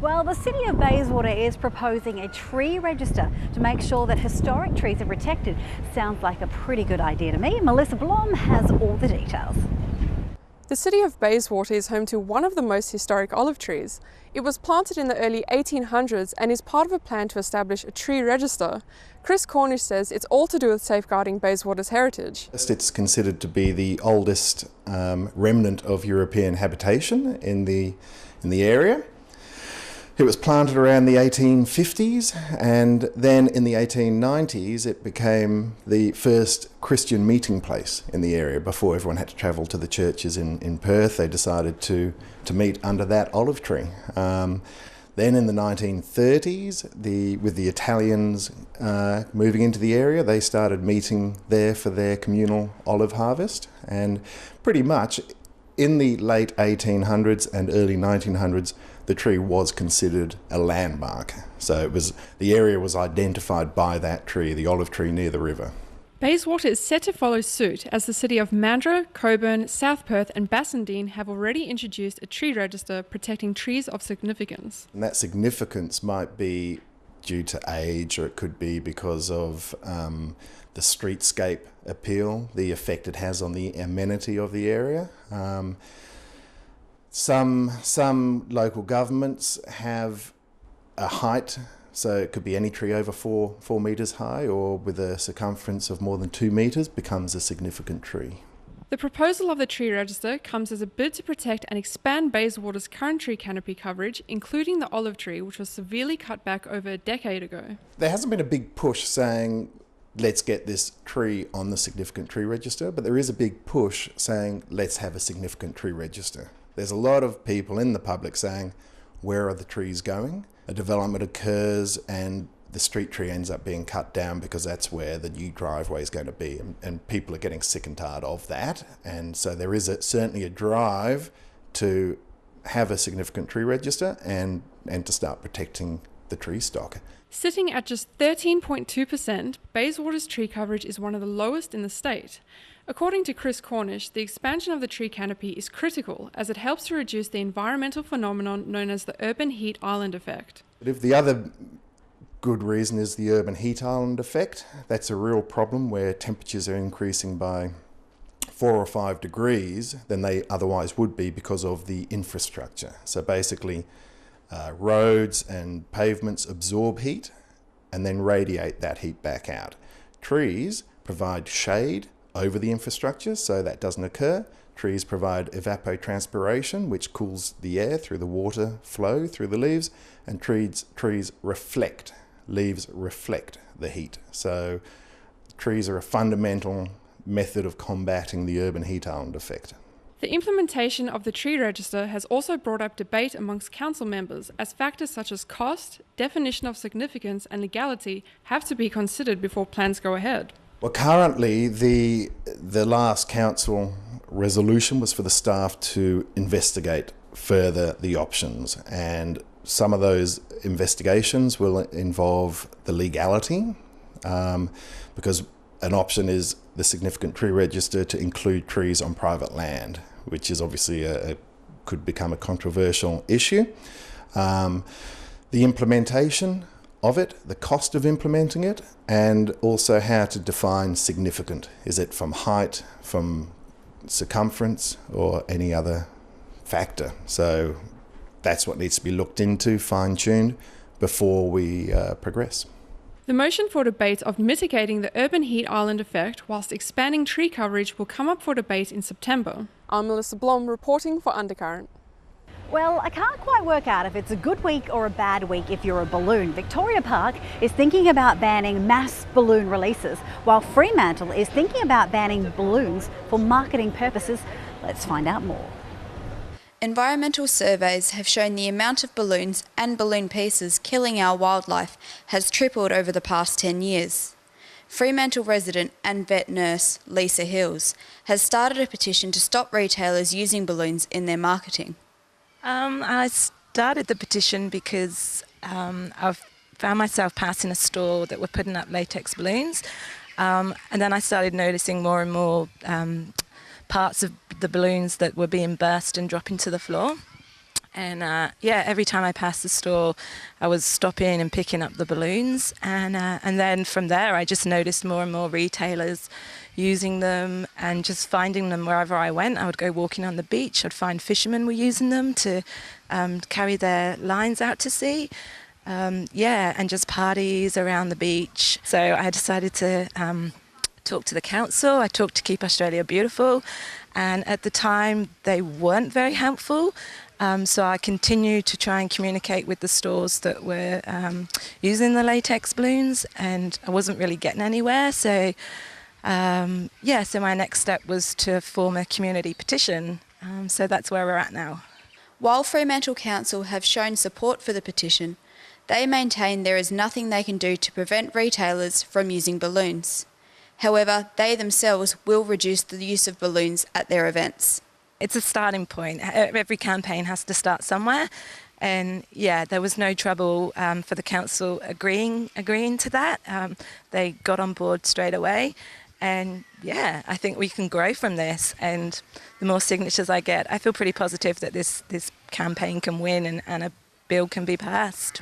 Well, the City of Bayswater is proposing a tree register to make sure that historic trees are protected. Sounds like a pretty good idea to me. Melissa Blom has all the details. The City of Bayswater is home to one of the most historic olive trees. It was planted in the early 1800s and is part of a plan to establish a tree register. Chris Cornish says it's all to do with safeguarding Bayswater's heritage. It's considered to be the oldest remnant of European habitation in the area. It was planted around the 1850s, and then in the 1890s it became the first Christian meeting place in the area. Before everyone had to travel to the churches in Perth, they decided to meet under that olive tree. Then in the 1930s, with the Italians moving into the area, they started meeting there for their communal olive harvest, and pretty much in the late 1800s and early 1900s, the tree was considered a landmark. So the area was identified by that tree, the olive tree near the river. Bayswater is set to follow suit as the city of Mandurah, Cockburn, South Perth and Bassendean have already introduced a tree register protecting trees of significance. And that significance might be due to age, or it could be because of the streetscape appeal, the effect it has on the amenity of the area. Some local governments have a height, so it could be any tree over 4 metres high or with a circumference of more than 2 metres becomes a significant tree. The proposal of the tree register comes as a bid to protect and expand Bayswater's current tree canopy coverage, including the olive tree, which was severely cut back over a decade ago. There hasn't been a big push saying, let's get this tree on the significant tree register, but there is a big push saying, let's have a significant tree register. There's a lot of people in the public saying, where are the trees going? A development occurs and the street tree ends up being cut down because that's where the new driveway is going to be, and people are getting sick and tired of that. And so there is certainly a drive to have a significant tree register and to start protecting the tree stock. Sitting at just 13.2%, Bayswater's tree coverage is one of the lowest in the state. According to Chris Cornish, the expansion of the tree canopy is critical as it helps to reduce the environmental phenomenon known as the urban heat island effect. But if the other good reason is the urban heat island effect, that's a real problem where temperatures are increasing by 4 or 5 degrees than they otherwise would be because of the infrastructure. So basically, roads and pavements absorb heat and then radiate that heat back out. Trees provide shade over the infrastructure, so that doesn't occur. Trees provide evapotranspiration, which cools the air through the water flow through the leaves, and leaves reflect the heat. So trees are a fundamental method of combating the urban heat island effect. The implementation of the tree register has also brought up debate amongst council members, as factors such as cost, definition of significance and legality have to be considered before plans go ahead. Well, currently the last council resolution was for the staff to investigate further the options, and some of those investigations will involve the legality, because an option is the significant tree register to include trees on private land, which is obviously could become a controversial issue. The implementation of it, the cost of implementing it, and also how to define significant. Is it from height, from circumference, or any other factor? So that's what needs to be looked into, fine-tuned, before we progress. The motion for debate of mitigating the urban heat island effect whilst expanding tree coverage will come up for debate in September. I'm Melissa Blom reporting for Undercurrent. Well, I can't quite work out if it's a good week or a bad week if you're a balloon. Victoria Park is thinking about banning mass balloon releases, while Fremantle is thinking about banning balloons for marketing purposes. Let's find out more. Environmental surveys have shown the amount of balloons and balloon pieces killing our wildlife has tripled over the past 10 years. Fremantle resident and vet nurse Lisa Hills has started a petition to stop retailers using balloons in their marketing. I started the petition because I've found myself passing a store that were putting up latex balloons, and then I started noticing more and more parts of the balloons that were being burst and dropping to the floor. And yeah, every time I passed the store, I was stopping and picking up the balloons. And then from there, I just noticed more and more retailers using them and just finding them wherever I went. I would go walking on the beach. I'd find fishermen were using them to carry their lines out to sea. Yeah, and just parties around the beach. So I decided to talk to the council. I talked to Keep Australia Beautiful. And at the time, they weren't very helpful. So I continued to try and communicate with the stores that were using the latex balloons, and I wasn't really getting anywhere. So yeah, so my next step was to form a community petition. So that's where we're at now. While Fremantle Council have shown support for the petition, they maintain there is nothing they can do to prevent retailers from using balloons. However, they themselves will reduce the use of balloons at their events. It's a starting point. Every campaign has to start somewhere. And yeah, there was no trouble for the council agreeing to that. They got on board straight away. And yeah, I think we can grow from this. And the more signatures I get, I feel pretty positive that this campaign can win and a bill can be passed.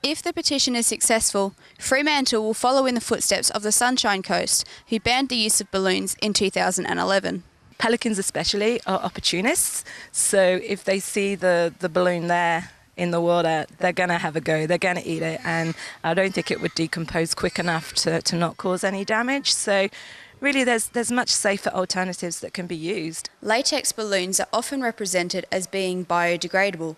If the petition is successful, Fremantle will follow in the footsteps of the Sunshine Coast, who banned the use of balloons in 2011. Pelicans especially are opportunists, so if they see the balloon there in the water, they're going to have a go, they're going to eat it, and I don't think it would decompose quick enough to not cause any damage. So really there's much safer alternatives that can be used. Latex balloons are often represented as being biodegradable.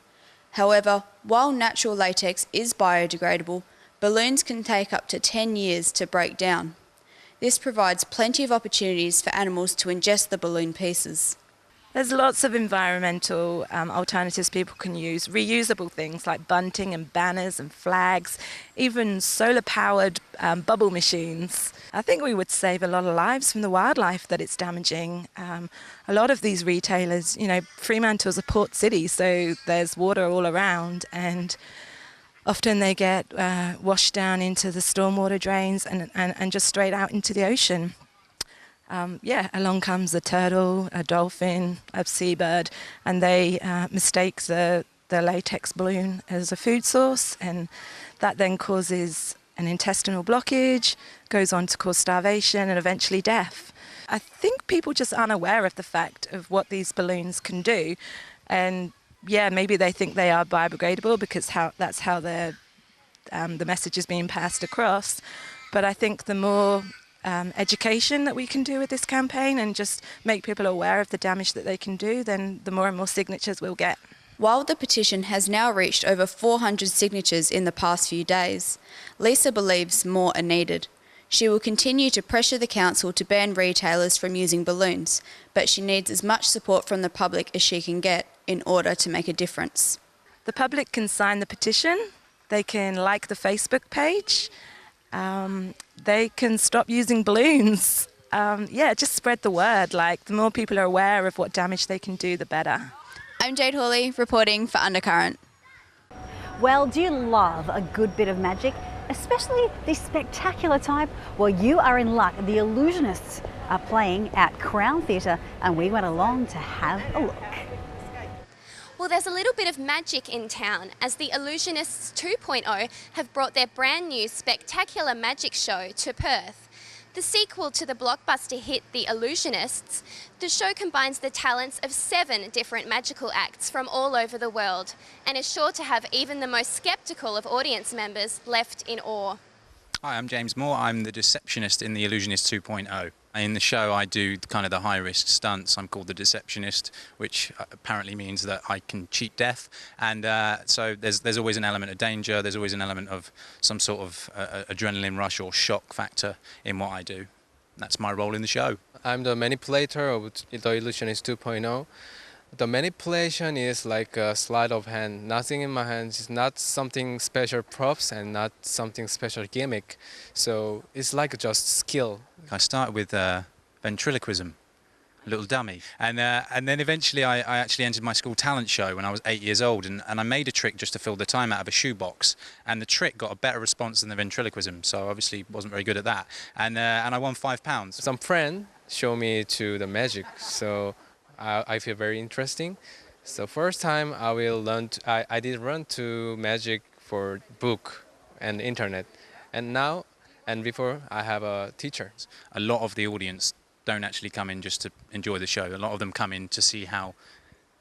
However, while natural latex is biodegradable, balloons can take up to 10 years to break down. This provides plenty of opportunities for animals to ingest the balloon pieces. There's lots of environmental alternatives people can use, reusable things like bunting and banners and flags, even solar-powered bubble machines. I think we would save a lot of lives from the wildlife that it's damaging. A lot of these retailers, you know, Fremantle's a port city, so there's water all around, and often they get washed down into the stormwater drains and just straight out into the ocean. Yeah, along comes a turtle, a dolphin, a seabird, and they mistake the latex balloon as a food source, and that then causes an intestinal blockage, goes on to cause starvation and eventually death. I think people just aren't aware of the fact of what these balloons can do, and yeah, maybe they think they are biodegradable because that's how the message is being passed across. But I think the more education that we can do with this campaign and just make people aware of the damage that they can do, then the more and more signatures we'll get. While the petition has now reached over 400 signatures in the past few days, Lisa believes more are needed. She will continue to pressure the council to ban retailers from using balloons, but she needs as much support from the public as she can get in order to make a difference. The public can sign the petition, they can like the Facebook page, they can stop using balloons. Yeah, just spread the word. Like, the more people are aware of what damage they can do, the better. I'm Jade Hawley, reporting for Undercurrent. Well, do you love a good bit of magic, especially the spectacular type? Well, you are in luck. The Illusionists are playing at Crown Theatre, and we went along to have a look. Well, there's a little bit of magic in town as the Illusionists 2.0 have brought their brand new spectacular magic show to Perth. The sequel to the blockbuster hit The Illusionists, the show combines the talents of 7 different magical acts from all over the world and is sure to have even the most sceptical of audience members left in awe. Hi, I'm James Moore. I'm the Deceptionist in The Illusionist 2.0. In the show, I do kind of the high-risk stunts. I'm called the Deceptionist, which apparently means that I can cheat death. And so there's always an element of danger. There's always an element of some sort of adrenaline rush or shock factor in what I do. That's my role in the show. I'm the manipulator of the Illusionist 2.0. The manipulation is like a sleight of hand. Nothing in my hands. It's not something special props and not something special gimmick. So it's like just skill. I started with ventriloquism, a little dummy. And then eventually I actually entered my school talent show when I was 8 years old. And I made a trick just to fill the time out of a shoebox. And the trick got a better response than the ventriloquism. So obviously wasn't very good at that. And I won £5. Some friend showed me to the magic. So I feel very interesting. So first time I will learn. I did learn to magic for book and internet, and now and before I have a teacher. A lot of the audience don't actually come in just to enjoy the show. A lot of them come in to see how,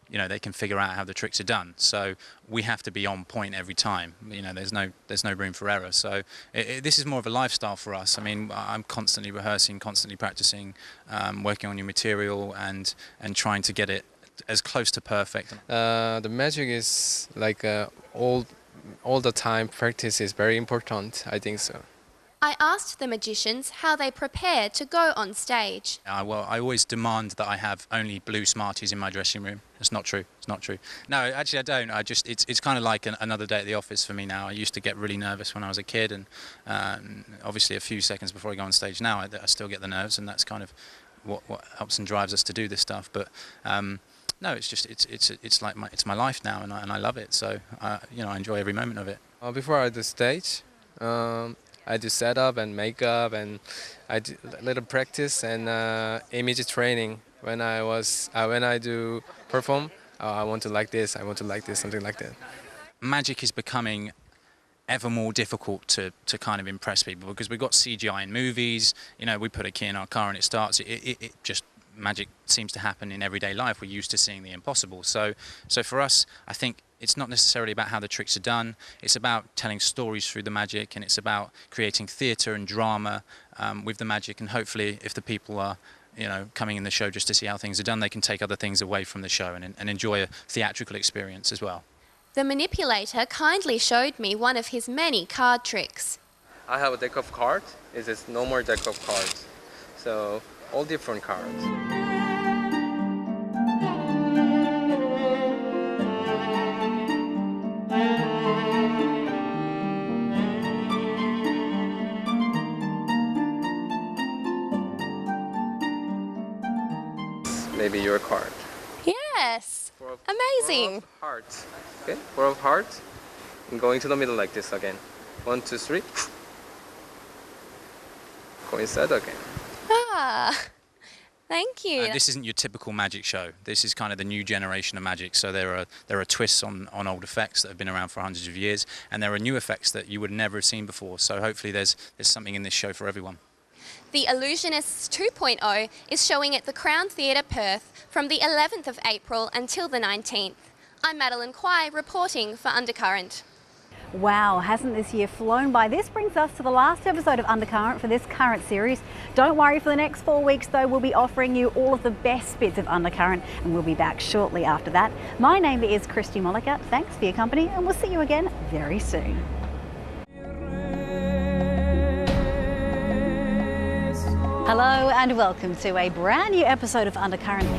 you know, they can figure out how the tricks are done. So we have to be on point every time. You know, there's no room for error. So this is more of a lifestyle for us. I mean, I'm constantly rehearsing, constantly practicing, working on new material, and trying to get it as close to perfect. The magic is like all the time practice is very important. I think so. I asked the magicians how they prepare to go on stage. Well, I always demand that I have only blue Smarties in my dressing room. It's not true. It's not true. No, actually I don't. It's kind of like another day at the office for me now. I used to get really nervous when I was a kid, and obviously a few seconds before I go on stage now, I still get the nerves, and that's kind of what helps and drives us to do this stuff. But no, it's like my life now, and I love it. So you know, I enjoy every moment of it. Before I do stage, I do setup and makeup, and I do a little practice and image training. When I do perform, I want to like this, I want to like this, something like that. Magic is becoming ever more difficult to kind of impress people, because we've got CGI in movies. You know, we put a key in our car and it starts. It just, magic seems to happen in everyday life. We're used to seeing the impossible. So for us, I think it's not necessarily about how the tricks are done. It's about telling stories through the magic, and it's about creating theatre and drama with the magic. And hopefully, if the people are, you know, coming in the show just to see how things are done, they can take other things away from the show and enjoy a theatrical experience as well. The manipulator kindly showed me one of his many card tricks. I have a deck of cards. It's a normal deck of cards. So all different cards. Maybe your card. Yes, amazing. 4 of hearts. Okay, 4 of hearts. I'm going to the middle like this again. 1, 2, 3. Go inside again. Ah, thank you. This isn't your typical magic show. This is kind of the new generation of magic. So there are twists on old effects that have been around for hundreds of years, and there are new effects that you would never have seen before. So hopefully there's something in this show for everyone. The Illusionists 2.0 is showing at the Crown Theatre Perth from the 11th of April until the 19th. I'm Madeline Quay reporting for Undercurrent. Wow, hasn't this year flown by? This brings us to the last episode of Undercurrent for this current series. Don't worry, for the next 4 weeks though, we'll be offering you all of the best bits of Undercurrent, and we'll be back shortly after that. My name is Christy Molliker. Thanks for your company, and we'll see you again very soon. Hello and welcome to a brand new episode of Undercurrent.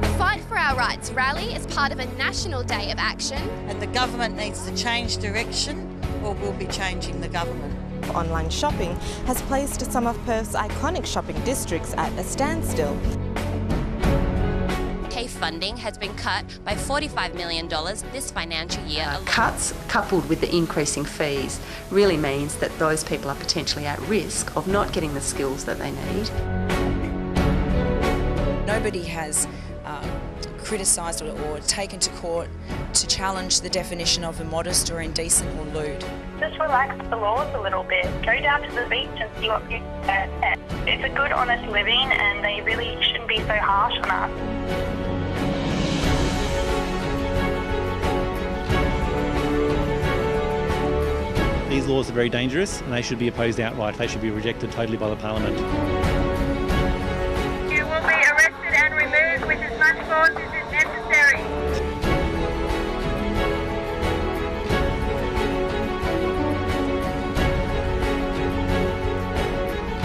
The Fight for Our Rights rally is part of a national day of action. And the government needs to change direction, or we'll be changing the government. Online shopping has placed some of Perth's iconic shopping districts at a standstill. TAFE funding has been cut by $45 million this financial year. Cuts coupled with the increasing fees really means that those people are potentially at risk of not getting the skills that they need. Nobody has criticised or taken to court to challenge the definition of immodest or indecent or lewd. Just relax the laws a little bit. Go down to the beach and see what people get. It's a good, honest living, and they really shouldn't be so harsh on us. These laws are very dangerous and they should be opposed outright. They should be rejected totally by the Parliament. You will be arrested and removed with as much force as is necessary.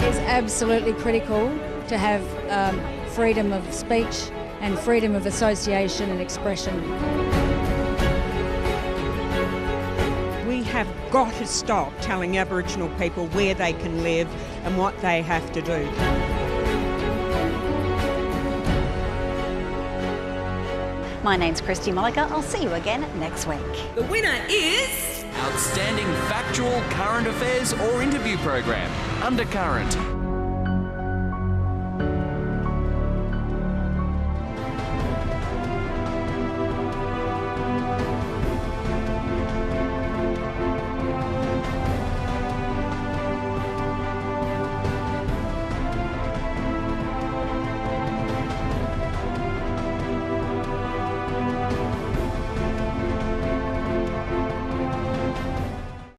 It's absolutely critical to have freedom of speech and freedom of association and expression. We have got to stop telling Aboriginal people where they can live and what they have to do. My name's Christy Molliker. I'll see you again next week. The winner is... Outstanding Factual Current Affairs or Interview Program, Undercurrent.